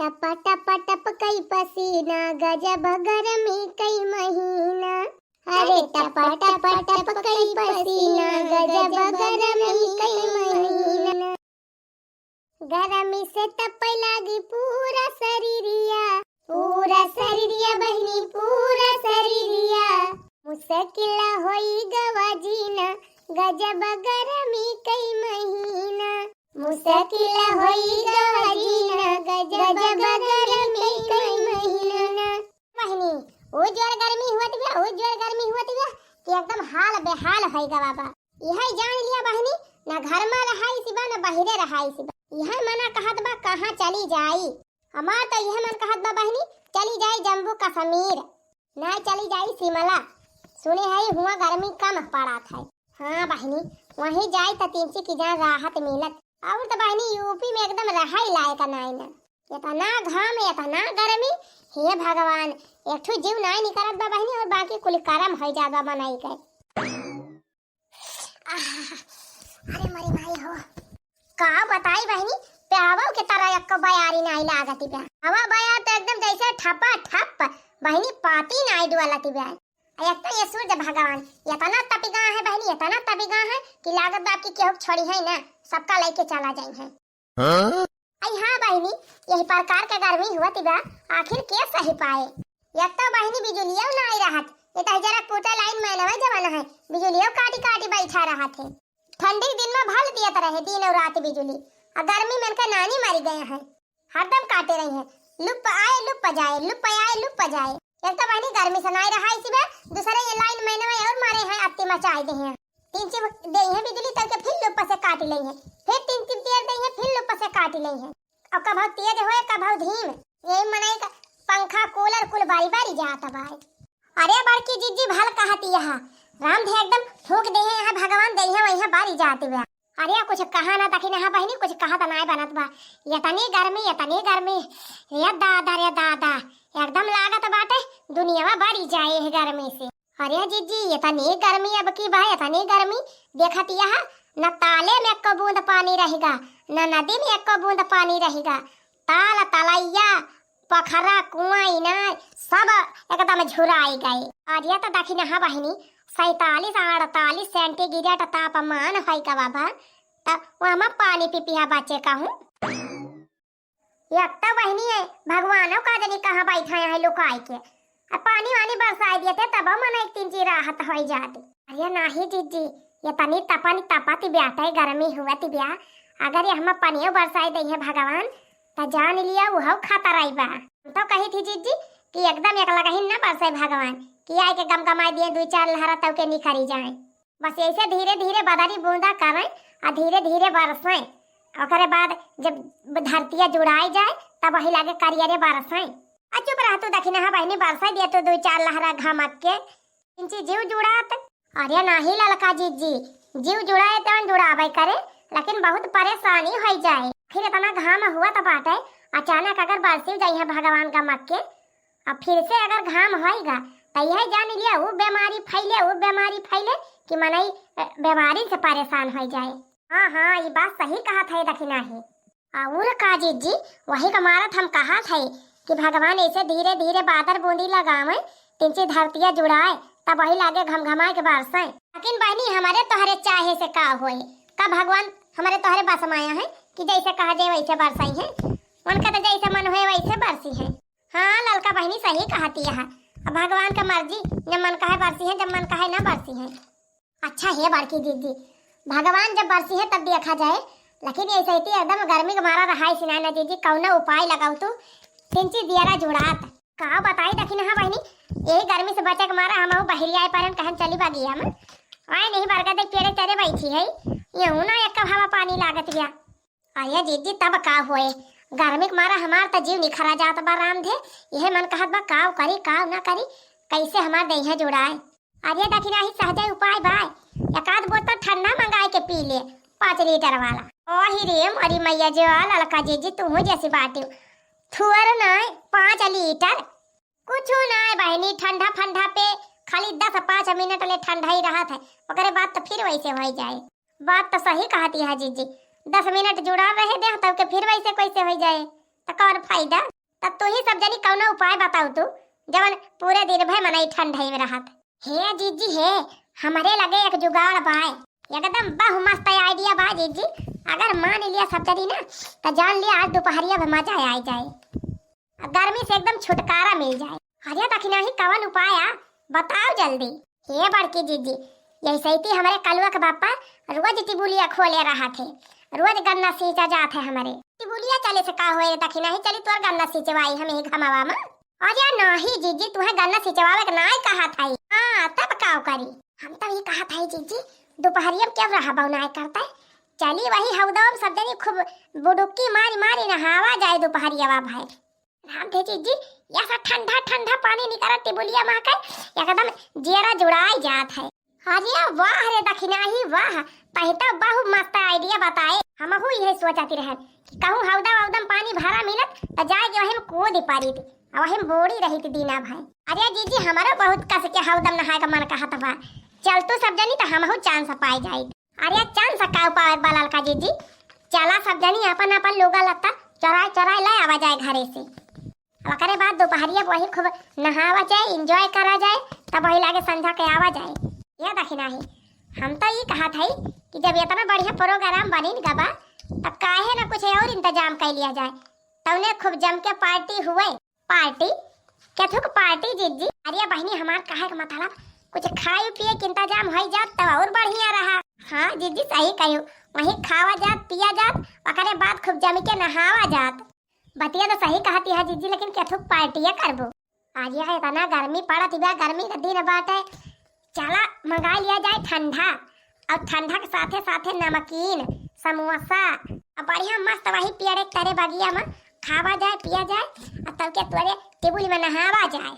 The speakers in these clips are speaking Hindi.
टप टप टप कई पसीना, गजब गरमी कई महीना। अरे टप टप टप कई पसीना, गजब गरमी कई महीना। गरमी से तप लागी पूरा शरीरिया बहनी पूरा शरीरिया। मुश्किल होई गवा जीना, गजब गरमी कई महीना। मुश्किल होई गवा जीना, गजब गरमी कई महीना। बहनी उज्जवल गर्मी हुआ कि एकदम हाल बेहाल होई गवा बा। यह जान लिया बहनी, ना घर में रहाई सिबा ना बाहरे रहाई सिबा। यह मना कहत बा कहाँ चली जाई। हमार तो यह मन कहत बा बहनी चली जाई जम्मू कश्मीर, ना चली जाई शिमला। सुने है हुआ गर्मी कम पड़ा था। हाँ बहनी वहीं जाई तो तीन की जहाँ राहत मिलत। और तो बहनी यूपी में एकदम रहाई लायक नहीं ना। इतना घाम इतना गर्मी, हे भगवान एक ठो जीव नहीं निकलत बा बहनी, और बाकी कुल करम हो जात बा बनाई के। अरे मरी भाई हो का बताई बहनी, प्यावो के तरह एक बयारी नहीं लागती बा। हवा बया तो एकदम जैसे ठपा ठप बहनी पाती नहीं डुअलती बा। एक तो ये सूर्य भगवान इतना तपिगा है बहनी, इतना तपिगा है कि लागत बा की केहू छोड़ी है ना, सबका लेके चला जाई है। आई हाँ बहनी यही प्रकार के गर्मी हुआ बा, आखिर के सही पाए। एक तो बहनी बिजलियों नहीं रहत, ये तो जरा कोटा लाइन में नवा जमाना है, बिजलियों काटी काटी बैठा रहा थे। ठंडी दिन में भल दिया रहे दिन और रात बिजली, और गर्मी में का नानी मारी गए हैं, हरदम काटे रही है। लुप आए लुप जाए, लुप आए लुप जाए। एक तो बहनी गर्मी से नहीं रहा इसी में, दूसरे ये लाइन में नवा और मारे हैं अत्ती मचाई दे हैं। तीन चिप दे हैं बिजली तक के फिर लुप से काट ले हैं, फिर तीन चिप दे हैं फिर लुप से काट ले हैं। अब कभी तेज होए कभी धीम, यही मनाई का पंखा कूलर कुल बारी बारी जाता भाई। अरे बड़की जीजी भल कहती है राम दे एकदम ठोक दे है यहाँ भगवान दे है वहीं बारी जाती बा। अरे कुछ कहा ना तकी ना बहनी, कुछ कहा तो नहीं बनत बा। इतनी गर्मी ये दादा एकदम लागत बाटे दुनिया बारी जाए है गर्मी से। अरे जीजी इतनी गर्मी अब की भाई, इतनी गर्मी देखती है न ताले में एक बूंद पानी रहेगा, न नदी में एक बूंद पानी रहेगा। ताल तलैया पोखरा कुआं इनार सब एकदम झुराई गए। और ये तो देखी ना बहनी 47-48 सेंटीग्रेड तापमान है का बाबा, तब वहाँ में पानी पीपिया बच्चे का हूँ। एक तो बहनी है भगवानों का जनी कहाँ बैठा है लुकाई के, पानी वानी बरसाई दिए थे तब मन एक तीन चीज राहत हो जाती। अरे नहीं जीजी ये तनी तपाती ब्याटे गर्मी हुआ ती ब्या, अगर ये हम पानियों बरसाई दे है भगवान तो जान लिया वो खाता रही बा। तो कही थी जीजी कि एकदम एक लगही ना बरसाई भगवान कि आए के गम गमाई दिए 2-4 लहरा तब के निखरी जाए। बस ऐसे धीरे धीरे बदरी बूंदा करें और धीरे धीरे बरसें, और बाद जब धरतिया जुड़ाई जाए तब वही लागे करियरे बरसें। चुप रह तू देखी ना बहनी बरसाई दिया तो 2-4 लहरा घमक के इनसे जीव जुड़ात। अरे नहीं ललका जीजी जीव जुड़ाए तो जुड़ावे करे, लेकिन बहुत परेशानी हो जाए। फिर इतना घाम हुआ तो बाटे अचानक अगर बरसी जाए है भगवान का मक्के, अब फिर से अगर घाम होएगा तो यह जान लिया वो बीमारी फैले कि मनई बीमारी से परेशान हो जाए। हाँ ये बात सही कहा था दखिना ही। और का जीजी वही का मारत हम कहा थे कि भगवान ऐसे धीरे धीरे बादल बूंदी लगावे तीन से धरतिया जुड़ाए तब वही लागे घमघमा के बरसे। लेकिन बहनी हमारे तोहरे चाहे से का होए, का भगवान हमारे तोहरे बस माया है कि जैसे कहा जाए वैसे बरसाई है, उनका तो जैसे मन हुए वैसे बरसी है। हाँ ललका बहनी सही कहती है, अब भगवान का मर्जी जब मन कहे बरसी है जब मन कहे ना बरसी है। अच्छा है बड़की दीदी भगवान जब बरसी है तब देखा जाए, लेकिन ऐसे ही एकदम गर्मी के मारा रहा सिनाना दीदी कौन उपाय लगाओ तू सिंची दियारा जुड़ात का बताई दखिन। हाँ बहनी यही गर्मी से बचे के मारा हम बहरी आए पर कहन चली बागी हम आए नहीं बरगद देख पेड़े चरे बैठी है यूं ना एक हवा पानी लागत गया। अरे दीदी तब का होए गर्मी के मारा हमार तो जीव निखरा जात बा राम थे, यह मन कहत बा काव करी काव ना करी कैसे हमार देह जुड़ाए। अरे दखिना ही सहज उपाय बाय, एक आध बोतल ठंडा मंगाए के पी ले 5 लीटर वाला। ओही रे मरी मैया जो ललका जीजी तू जैसी बाटी थुअर नहीं 5 लीटर कुछ नहीं बहनी, ठंडा फंडा पे खाली 10-5 मिनट ले ठंडा ही रहा था, ओकरे बाद तो फिर वैसे हो जाए। बात तो सही कहती है जीजी, 10 मिनट जुड़ा रहे दे तब के फिर वैसे कैसे हो जाए, तो और फायदा। तब तू ही सब जनी कौनो उपाय बताऊ तू जवन पूरे दिन भर मनई ठंडई में रहत। हे जीजी हे, हमारे लगे एक जुगाड़ बाय, एकदम बहु मस्त आइडिया बा जीजी। अगर मान लिया सब जनी ना तो जान लिया आज दोपहरिया में मजा आ जाए, गर्मी से एकदम छुटकारा मिल जाए। अरे दखिना ही कवन उपाय आ बताओ जल्दी। हे बड़की जीजी, ऐसे ही हमारे कलुआ के बापा रोज टिबुलिया खोले रहा थे, रोज गन्ना सींचा जात है हमारे। टिबुलिया चले से का होए दखिना ही चली तोर गन्ना सींचवाई हम ही घमावा में। अरे नहीं जीजी, तुम्हें गन्ना सिंचवावे के नाय कहा था। हां तब का करी, हम तो ये कहा था जीजी दोपहरिया में क्या रहा बनाए करता है, चली वही हवदम सब जनी खूब बुडुक्की मारी मारी नहावा जाए दोपहरिया भाई। राम थे जीजी ऐसा ठंडा ठंडा पानी निकला टिबुलिया में के एकदम जेरा जुड़ाई जात है। अरे वाह रे दखिना ही वाह, पहिता बहु मस्त आइडिया बताए। हम हु यही सोचती रहे कि कहूं हवदम पानी भरा मिलत त जाए के वही में कूद पारी थी और वही में बोड़ी रही थी दीना भाई। अरे जीजी हमारा बहुत कस के हवदम नहाए का मन कहत बा, चल तू सब जनी तो हमहु चांस पाई जाई। अरे चांस का पाए बालाल का जीजी, चला सब जनी अपन अपन लोगा लत्ता चराय चराय ले आवा जाए घरे से। अब करे बाद दोपहरिया वही खूब नहावा जाए, एंजॉय करा जाए, तब वही लागे संध्या के आवा जाए। ये दखिना ही हम तो ये कहा था कि जब इतना बढ़िया प्रोग्राम बनी गबा तब काहे ना कुछ और इंतजाम कर लिया जाए। तौने खूब जम के पार्टी हुए। पार्टी कैथुक पार्टी जीजी। अरे बहनी हमार कहे का मतलब कुछ खाए पिए के इंतजाम हो जात तो और बढ़िया रहा। हाँ जीजी सही कहो, वही खावा जात पिया जात ओकरे बाद खूब जम के नहावा जात। बतिया तो सही कहती है जीजी, लेकिन कैथुक पार्टी करबो। आज यह इतना गर्मी पड़त बा, गर्मी का दिन बाटे, चला मंगा लिया जाए ठंडा, और ठंडा के साथे साथे नमकीन समोसा और बढ़िया मस्त वही पियरे तरे बगिया में खावा जाए पिया जाए और तब के तोरे टेबुल में नहावा जाए।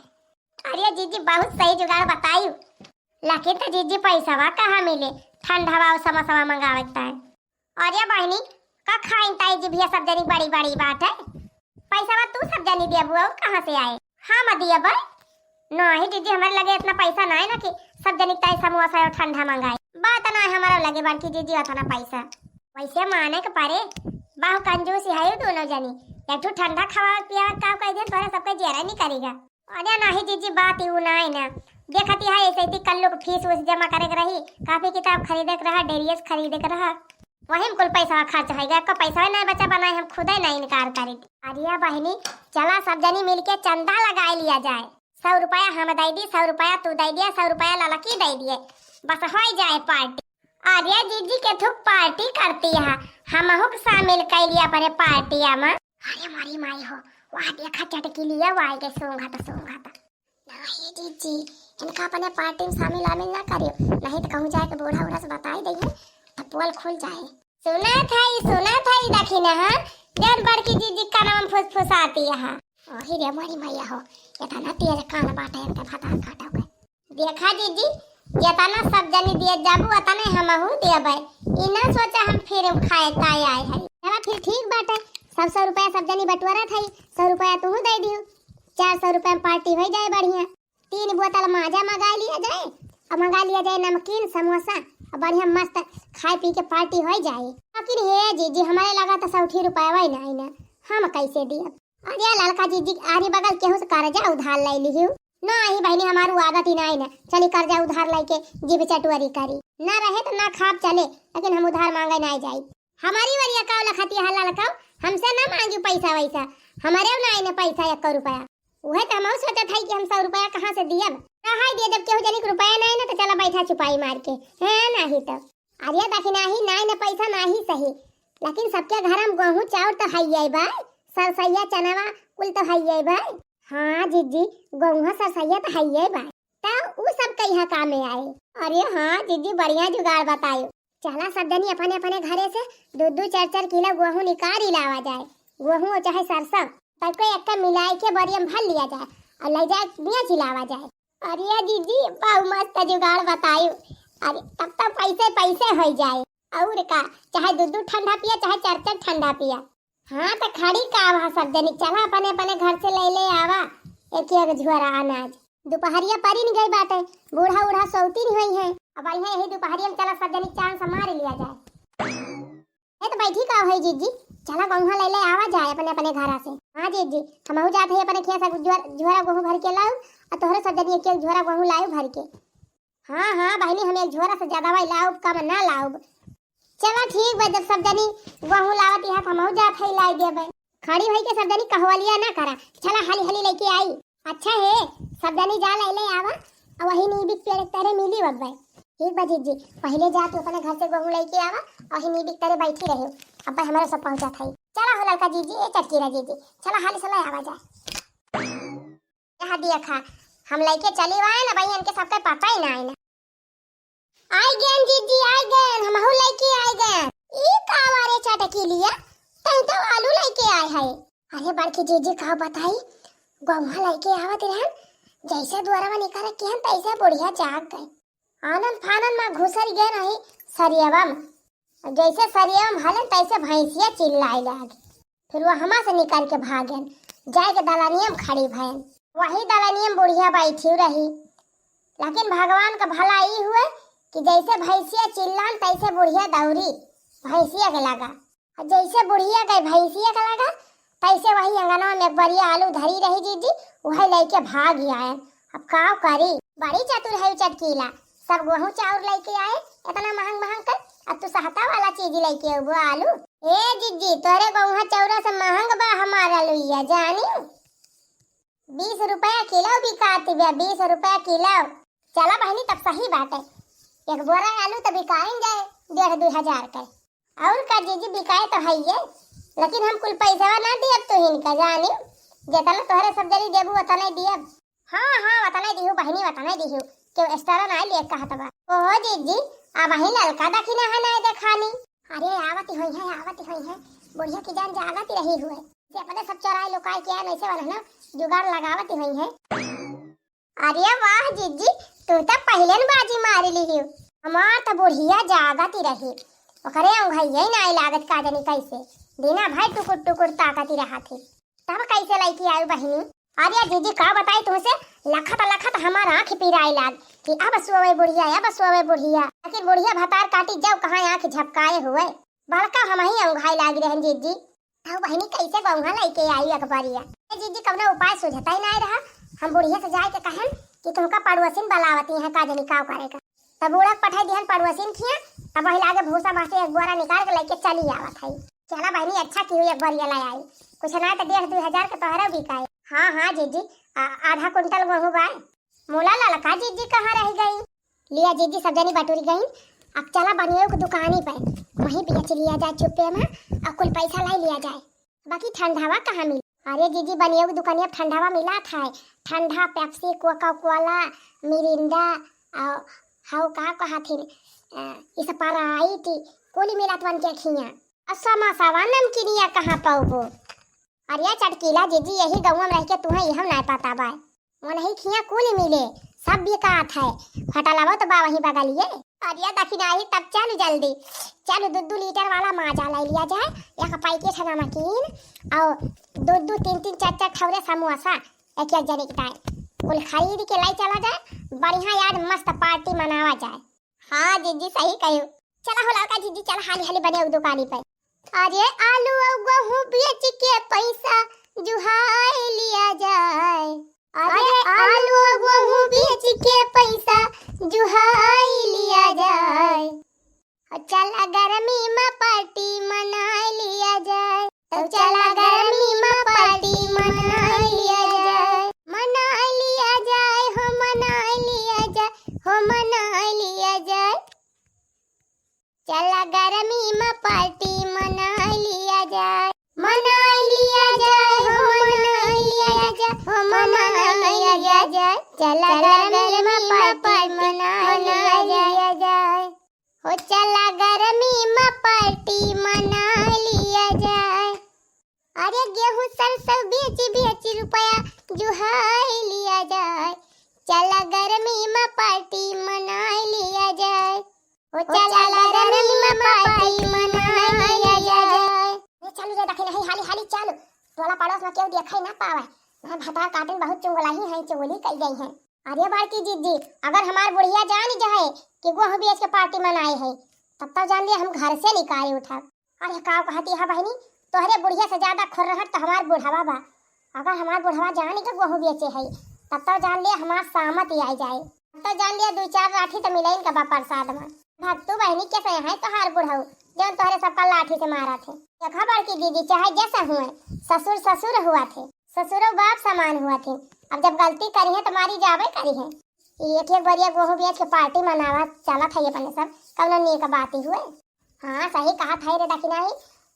अरे जीजी बहुत सही जुगाड़ बताई, लेकिन तो जीजी पैसा वा कहाँ मिले ठंडा वा समोसा मंगावे है। अरे बहनी का खाइन ताई जी भैया सब जनी बड़ी बड़ी बात है, पैसा वा तू सब जनी दिया बुआ कहाँ से आए। हाँ मत दिया भाई नहीं जीजी, हमारे लगे इतना पैसा ना है ना कि सब जनी ताई समोसा और ठंडा मंगाए। बात ना हमारा लगे बड़की जीजी उतना पैसा वैसे माने के पारे बाहु कंजूसी है दोनों जनी। एक ठंडा खवा पिया का कह दे तोरा सबके जेरा नहीं करेगा। अरे नहीं जीजी बात ही ना है ना, देखती है ऐसे ही कल लोग फीस उस जमा करे के रही, कापी किताब खरीदे के रहा, डेरियस खरीदे के रहा, वही में कुल पैसा खर्च होगा। का पैसा नहीं बचा बनाए हम खुद ही नहीं इनकार करे। अरे बहनी चला सब जनी मिलके चंदा लगा लिया जाए, 100 रुपया हम दे दी, 100 रुपया तू दे दिया, 100 रुपया लड़की दे दिए, बस हो जाए पार्टी। अरे जीजी के थुक पार्टी करती है, हम हुक शामिल कर लिया पर पार्टिया में। अरे मारी माई हो वहाँ देखा चटकी लिया वाई के सोंगा था नहीं जीजी इनका अपने पार्टी में शामिल आमिल ना करियो, नहीं तो कहूँ जाए के बूढ़ा उड़ा से बताई देंगे तो पोल खुल जाए। सुना था देखी ना देर बड़की जीजी का नाम फुसफुसाती है। ओही रे मारी मैया हो इतना तेज कान बाटे के फटा फटा के देखा जीजी जितना सब जनी दिए जाबू उतने हमहू देबै, इना सोचा हम फिर खाए ताई आए है। चला फिर ठीक बाटे 100 रुपया सब जनी बटवारा थई, 100 रुपया तू दे दियो, 400 रुपया में पार्टी हो जाए बढ़िया। 3 बोतल माजा मंगा लिया जाए और मंगा लिया जाए नमकीन समोसा और बढ़िया मस्त खाए पी के पार्टी हो जाए। लेकिन हे जीजी हमारे लगा तो 100 रुपया वही नहीं ना, हम कैसे दिए। अरे लड़का जीजी आरी बगल केहू से कर्जा उधार ले लिहियो नहीं बहनी, हमारू आदत ही नहीं ना चली कर्जा उधार लेके जीभ चटुआरी करी ना रहे तो ना खाप चले, लेकिन हम उधार मांगे नहीं जाई। हमारी वरिया काव लखती हल्ला लखाओ, हमसे ना मांगी पैसा वैसा, हमारे नहीं ना पैसा 1 रुपया। वह तो हम सोचा था कि हम 100 रुपया कहाँ से दियब, रहाई दे जब केहू जनी के रुपया नहीं ना तो चला बैठा छुपाई मार के है नहीं तो। अरे देखी नहीं ना पैसा नहीं सही, लेकिन सबके घर में गेहूं चाउर तो है भाई, सरसैया चनावा कुल तो है भाई। हाँ जीजी गेहूं सरसैया तो है भाई, तो उ सब कहीं काम में आए। अरे हाँ जीजी बढ़िया जुगाड़ बतायो, चला सब जनी अपने अपने घरे से 2-2 4-4 किलो गेहूं निकाल लावा जाए, गेहूं चाहे सरसों सबको एक मिलाई के बढ़िया भर लिया जाए और ले जाए बेच लावा जाए। अरे जीजी बहुत मस्त जुगाड़ बतायो। अरे तब तो पैसे हो जाए और का चाहे 2-2 ठंडा पिया चाहे 4-4 ठंडा पिया। हाँ तो खड़ी का आवा सब जनी चला अपने अपने घर से ले आवा एक झोरा अनाज। दोपहरिया परी नहीं गई बाटे, बूढ़ा उढ़ा सौतीन हुई है, अब बढ़िया यही दोपहरिया में चला सब जनी चांस मार लिया जाए। तो बैठी का है जीजी चला गौहा ले आवा जाए अपने अपने घर से। हाँ जीजी हमहू जात है अपने खेत से झोरा गेहूं भर के लाऊ और तोहरे सब जनी एक झोरा गेहूं लाऊ भर के। हाँ हाँ बहनी हम एक झोरा से ज्यादा भाई लाऊ कम ना लाऊ। चलो ठीक बा जब सब जनी गेहूं लावत यहाँ हमहू जात है लाई देबे। खड़ी भाई के सब जनी कहवलिया ना करा चला हाली हाली लेके आई। अच्छा है सब जनी जा ले आवा और वही नीबिक पेड़ तेरे मिली बब्बे। ठीक बा जीजी पहले जा तू अपने घर से गेहूं लेके आवा और ही नीबिक तेरे बैठी रहे अब भाई हमारे सब पहुंचा था। चला हो लड़का जीजी ए चटकीरा जीजी चला हाली चला आवा जा। यहाँ दिया खा हम लेके चली आए ना भाई इनके सबके पता ही ना है ना। आई गए जीजी आई गए हमहू लेके आई गए। ई कावारे चटकी लिया तई तो आलू लेके आए है। अरे बड़की जीजी का बताई गेहूं लेके आवत रहन जैसे द्वारा में निकाले केहन तैसे बुढ़िया जाग गए। आनंद फानंद में घुसर गए नहीं सरियवम जैसे सरियवम हलन तैसे भैंसिया चिल्लाए लागे। फिर वो हमा से निकाल के भागन जाए के दलानियम खड़ी भयन वही दलानियम बुढ़िया बैठी रही। लेकिन भगवान का भला ई हुए कि जैसे भैंसिया चिल्लान तैसे बुढ़िया दौड़ी भैंसिया के लगा जैसे बुढ़िया गई भैंसिया का लगा तैसे वही अंगनवा में बड़िया आलू धरी रही जीजी वही लेके भाग आए। अब का करी बड़ी चतुर है चटकीला सब गेहूं चाउर लेके आए इतना महंग महंग कर अब तू सहता वाला चीज लेके वो आलू। ए जीजी तोरे गेहूं चाउरा से महंग बा हमारा लुइया जानी 20 रुपया किलो बिकाती बे 20 रुपया किलो। चला बहनी तब सही बात है एक बोरा आलू तो बिकाएं जाए 1.5-2 हजार का और का जीजी बिकाए तो है ये लेकिन हम कुल पैसा ना दियब तो इनका जानी जेतना तोहरे सब जरी देबू उतना दियब। हाँ हाँ उतना दिहू बहनी उतना दिहू के एक्स्ट्रा ना ले कहत बा। ओहो जीजी आ वही ललका दखिना है ना देखानी। अरे आवती होई है बुढ़िया की जान जागती रही हुए जे अपने सब चौराहे लुकाए के आए ऐसे वाला ना जुगाड़ लगावती होई है। अरे वाह जीजी तू तो पहले न बाजी मार ली हो हमार तो बुढ़िया जागती रही ओकरे अंगैया ना लागत का जानी कैसे बिना भाई टुकुर टुकुर ताकती रहा थी तब कैसे लेके आई बहनी। अरे जीजी का बताई तुमसे लखत हमारा आँख पिराई लाग कि अब सोवे बुढ़िया लेकिन बुढ़िया भतार काटी जब कहाँ आँख झपकाए हुए बड़का हम ही अंगहाई लाग रहे जीजी। अब बहनी कैसे गौहा लेके आई अखबारिया जीजी कवना उपाय सुझता ही नहीं रहा। हम बुढ़िया से जाए के कहन कि तुमका पड़ोसिन बलावती है का जनी का करेगा तब उड़क पठाई दिहन पड़ोसिन खिया अब वही लागे भूसा बासे एक बोरा निकाल के लेके चली आवत है। चला बहनी अच्छा की हुई एक बार लाई आई कुछ ना तो 1.5-2 हजार के तोहरा बिकाए। हाँ हाँ जीजी आधा कुंटल गेहूं बाय मोला ललका जीजी कहाँ रह गई लिया जीजी सब जनी बटोरी गई। अब चला बनियो की दुकानी पे वहीं बेच लिया जाए चुप्पे में और कुल पैसा लाई लिया जाए बाकी ठंडावा कहाँ मिली। अरे जीजी बनियो की दुकानिया ठंडावा मिला था ठंडा पेप्सी कोका कोला मिरिंडा और हाउ का कहा थी इस स्प्राइट कोली मिला तो के खिया और समोसावा नमकीनिया कहाँ पाओ। अरे चटकीला जीजी यही गाँव में रह के तुम्हें यह नहीं पता बा वो नहीं खिया कोली मिले सब बिकात है फटालावा तो बा वहीं बगलिए। अरे दखिनाही तब चलो जल्दी चलो 2 लीटर वाला माजा ले लिया जाए एक पैकेट है नमकीन और 2 3 4 ठौरे समोसा एक जने के टाइम कुल खरीद के लाई चला जाए बढ़िया यार मस्त पार्टी मनावा जाए। हाँ जीजी सही कहो चला हो लड़का जीजी चला हाली हाली बने दुकानी पे। अरे आलू और गेहूं बेच के पैसा जुहाई लिया जाए। अरे आलू और गेहूं बेच के पैसा जुहाई लिया जाए चला गर्मी में पार्टी मना लिया जाए तो चला गर्मी में पार्टी मना लिया जाए मना लिया जाए हो मना लिया जाए हो मना लिया जाए चला गर्मी में पार्टी मना लिया जाए मना लिया जाए हो मना लिया जाए हो मना लिया जाए चला गर्मी में पार्टी मना लिया जाए हो चला गर्मी में पार्टी मना लिया जाए। अरे गेहूं सरसों बेच रुपया जुहाई लिया जाए चला गर्मी में पार्टी मना लिया जाए हो चला गर्मी में पार्टी मना लिया जाए। चलो रे दखी नहीं हाली हाली चलो टोला पड़ोस में क्यों देखा ना पावे मैं भता काटन बहुत चुंगलाई है चुगली कई गई है। अरे बाड़की जीजी अगर हमार बुढ़िया जान जाए कि गेहूं बेच के पार्टी मनाए है तब तो जान लिया हम घर से निकाले उठा। अरे का कहती है बहनी तोहरे बुढ़िया से ज्यादा खुरहट तो हमार बुढ़ावा बा। अगर हमार बुढ़ावा जानी के गोहू बेचे है तब तो जान लिया हमार सामत ही आई जाए। तब तो जान लिया 2-4 लाठी तो मिले का बा प्रसाद में। भक्तू बहनी के से है तोहार बुढ़ऊ जौन तोहरे सबका लाठी से मारा थे। खबर की दीदी चाहे जैसा हुए ससुर ससुर हुआ थे, ससुरो बाप समान हुआ थे। अब जब गलती करी है तो मारी जावे करी है। एक बढ़िया गोहू बेच के पार्टी मनावा चला था ये बने सब कौन नी का बात ही हुए। हाँ सही कहा था रे दखिना ही,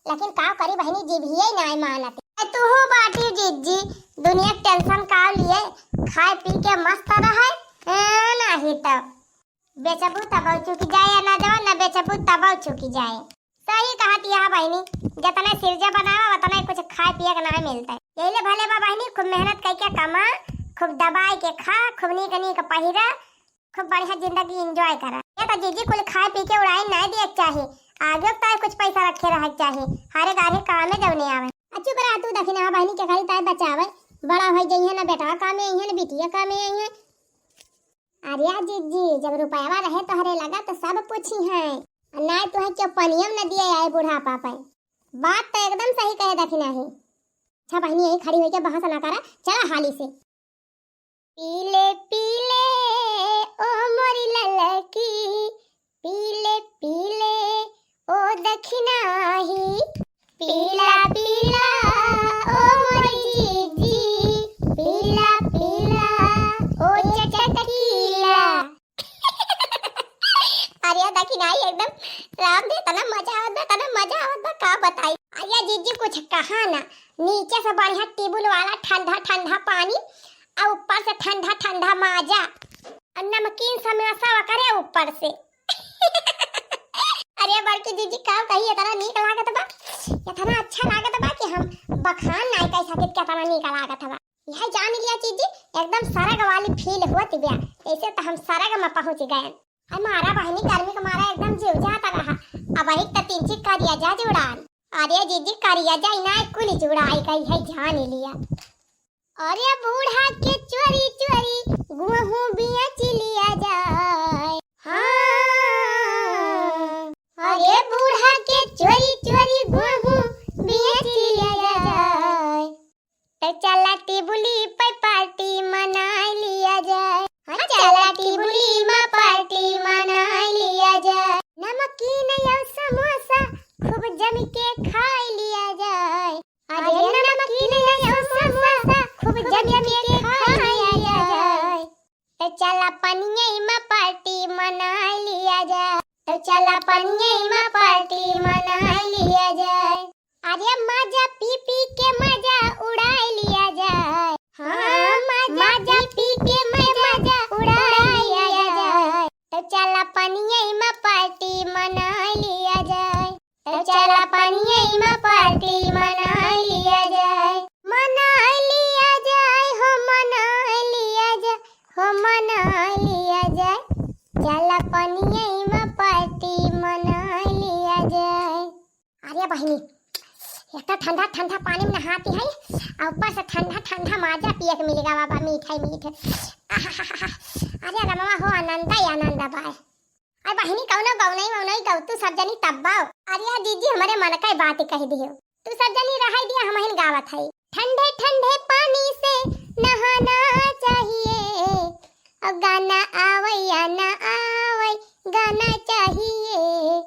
लेकिन का करी बहनी जीभिए नहीं मानते। तू हो बाटी जीजी दुनिया टेंशन का लिए खाए पी के मस्त रहे नहीं तो बेचबू तब चुकी जाए या ना जवा ना बेचबू तब चुकी जाए। सही कहा तिया बहनी जितना सिरजा बनावा उतना कुछ खाए पिए का ना मिलता है। यही भले बा बहनी खूब मेहनत करके कमा, खूब दबाई के खा, खूब नीक पहिरा, खूब बढ़िया जिंदगी एंजॉय करा। ये तो जीजी कुल खाए पी के उड़ाई नहीं दिए चाहिए, आगे तो कुछ पैसा रखे रह चाहिए। हरे गारे काम में जवने आवे अच्छी करा तू दखिना बहनी के खाली ताय बचावे बड़ा हो जइए ना बेटा काम में आई है ना बिटिया काम में आई है। अरे जीजी जब रुपयावा रहे तो हरे लगा तो सब पूछी है ना तो है क्यों पनियम न दिए आए बूढ़ा पापा। बात तो एकदम सही कहे दखिना है। अच्छा बहनी यही खड़ी होके बहस ना करा, चला हाली से। पीले पीले ओ मोरी ललकी पीले पीले ओ दखिना ही पीला पीला ओ मोरी जीजी पीला पीला ओ चटकीला। अरे दखिना ही एकदम राम दे तना मजा आवत का बताई। अरे जीजी कुछ कहा ना, नीचे से बढ़िया टेबल वाला ठंडा ठंडा पानी और ऊपर से ठंडा ठंडा माजा और नमकीन समोसा करे ऊपर से। अरे बड़की दीदी का कही इतना नीक लागत बा, इतना अच्छा लागत बा कि हम बखान नहीं कह सकत कि इतना नीक लागत बा। यह जान लिया चीजी एकदम सरग वाली फील होती बा, ऐसे तो हम सरग में पहुंच गए। हमारा बहनी गर्मी का मारा एकदम जीव जाता रहा। अब एक तो 3 चिक करिया जा जुड़ान। अरे दीदी करिया जा ना कुल जुड़ाई कही है जान लिया। अरे बूढ़ा के चोरी चोरी गुहू बिया चिलिया जाए। हाँ अरे बूढ़ा के चोरी चोरी गुहू बिया चिलिया जाए तो चला टिबुली पे पार्टी मना लिया जाए। हाँ चला टिबुली में पार्टी मना लिया जाए। नमकीन या समोसा खूब जम के खा लिया जाए। अरे नमकीन या समोसा खूब जम के खाया जाए तो चला पनिये में पार्टी मना लिया जाए। तो चला पनिये में पार्टी मना लिया जाए। अरे मजा पी पी के मजा उड़ा लिया जाए। हाँ मजा पी के मजा उड़ा लिया जाए तो चला पनिये में पार्टी मना लिया जाए। तो चला पनिये में पार्टी मना लिया जाए। मना लिया जाए हो मना लिया जाए हो मना लिया जाए। चला पनिये में पार्टी मना लिया जाए। अरे बहनी एक ठंडा ठंडा पानी में नहाती है और ऊपर से ठंडा ठंडा माजा पिए के मिलेगा बाबा मीठा मीठे। अरे रमा हो आनंद ही आनंद बाय। अरे बहनी कौनो गौनई वौनई गौ तू सब जनी तब्बाओ। अरे दीदी हमारे मन का बात कह दियो तू सब जनी रह दिया हम हिन गावत है। ठंडे ठंडे पानी से नहाना चाहिए और गाना आवे या ना आवे गाना चाहिए।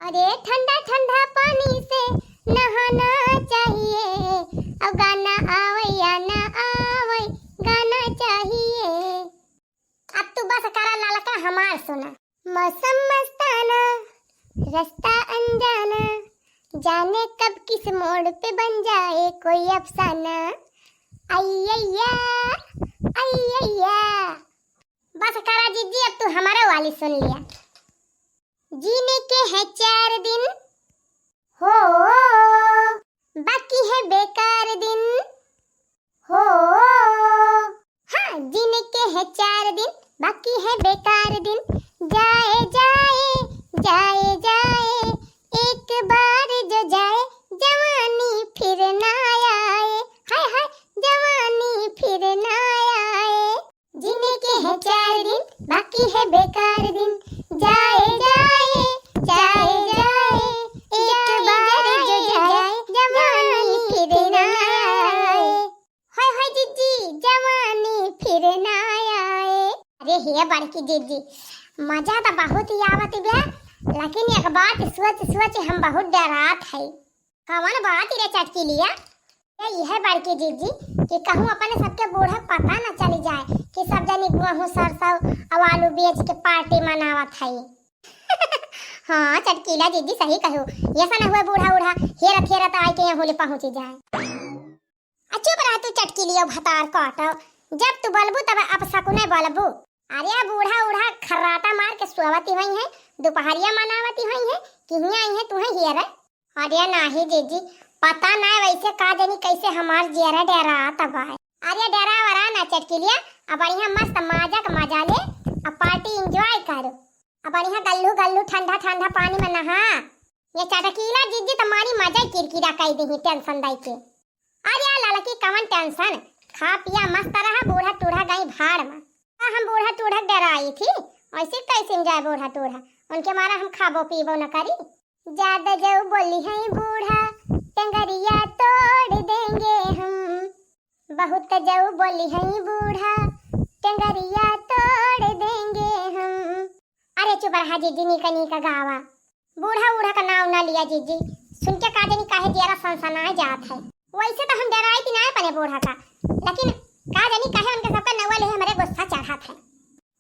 अरे ठंडा ठंडा पानी से नहाना चाहिए और गाना आवे या ना आवे गाना चाहिए। अब तू बस करा लालका हमार सुना। मौसम मस्ताना रास्ता अनजाना जाने कब किस मोड़ पे बन जाए कोई अफसाना। अय्या अय्या बस करा जीजी अब तू हमारा वाली सुन लिया। जीने के हैं 4 दिन हो बाकी है बेकार दिन हो। हाँ जीने के हैं 4 दिन बाकी है बेकार दिन। जाए जाए जाए जाए एक बार जो जाए जवानी फिर ना आए। हाय हाय जवानी फिर ना आए। जीने के हैं 4 दिन बाकी है बेकार दिन। जाए जाए जाए जाए एक बार जो जाए जवानी अरे हे बड़की दीदी, मजा तो बहुत ही आवत बे, लेकिन एक बात सोच सोच हम बहुत डरात है। कौन बात रे चटकी लिया? यह बड़की दीदी कि कहूँ अपने सबके बूढ़ा पता न चली जाए कि सब जनी गेहूं सरसों और आलू बेच के पार्टी मनावत है। हाँ चटकीला दीदी सही कहो, ऐसा न हुआ बूढ़ा उढ़ा हेरत हेरत आए के यहाँ होले पहुंच जाए। चुप रह तू चटकीलियो भतार काटो, जब तू बोलबू तब अब सकुने बोलबू। अरे बूढ़ा उढ़ा खर्राटा मार के सोवती हुई है, दोपहरिया मनावती हुई है कि हिया आई है तुम्हें हियर। अरे नाही दीदी, पता ना वैसे का देनी कैसे हमार जेरा डेरा तब है। अरे डेरा वरा ना चटकीलिया, अब बढ़िया मस्त मजा का मजा ले, अब पार्टी एंजॉय करो, अब बढ़िया गल्लू गल्लू ठंडा ठंडा पानी में नहा। ये चटकीला दीदी तुम्हारी मजा किरकिरा कर दी टेंशन दाई के। अरे लाला की कवन टेंशन, खा पिया मस्त रहा, बूढ़ा टूढ़ा गई भाड़ में। हम बूढ़ा टूढ़ा डराई थी, ऐसे कैसे जाए बूढ़ा टूढ़ा, उनके मारा हम खाबो पीबो न करी। ज्यादा जो बोली है बूढ़ा टंगरिया तोड़ देंगे हम, बहुत जो बोली है बूढ़ा टंगरिया तोड़ देंगे हम। अरे चुप रहा जीजी, नीका नीका गावा, बूढ़ा उढ़ा का नाम ना लिया जीजी, सुन के का देनी काहे जरा सनसनाए जात है। वैसे तो हम डराई थी ना अपने बूढ़ा का, लेकिन का जानी काहे उनके सबका नवल है हमारे गुस्सा चढ़ा था।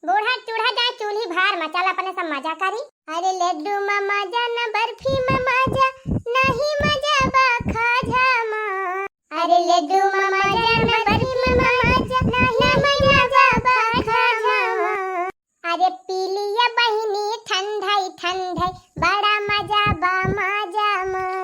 बूढ़ा चूढ़ा जाए चूल्ही भार में, चल अपने सब मजा करी। अरे लड्डू में मजा न बर्फी में मजा, नहीं मजा बा खाजा माँ। अरे लड्डू में मजा न बर्फी में मजा, नहीं मजा बा खाजा माँ। अरे पी लिया बहिनी ठंडाई ठंडाई, बड़ा मजा बा मजा माँ।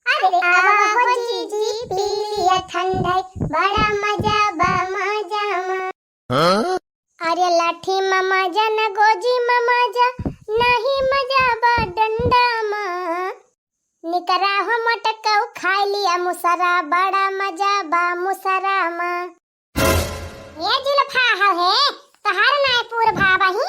अरे आवा हो जीजी पी लिया ठंडाई, बड़ा मजा बा मजा माँ। अरे लाठी में मजा न गोजी में मजा, नहीं मजा बा डंडा माँ। निकरा हो मटकाऊ खा लिया मुसरा, बड़ा मजा बा मुसरा माँ। ये जुल्फा है तहार नाय पूर भावही,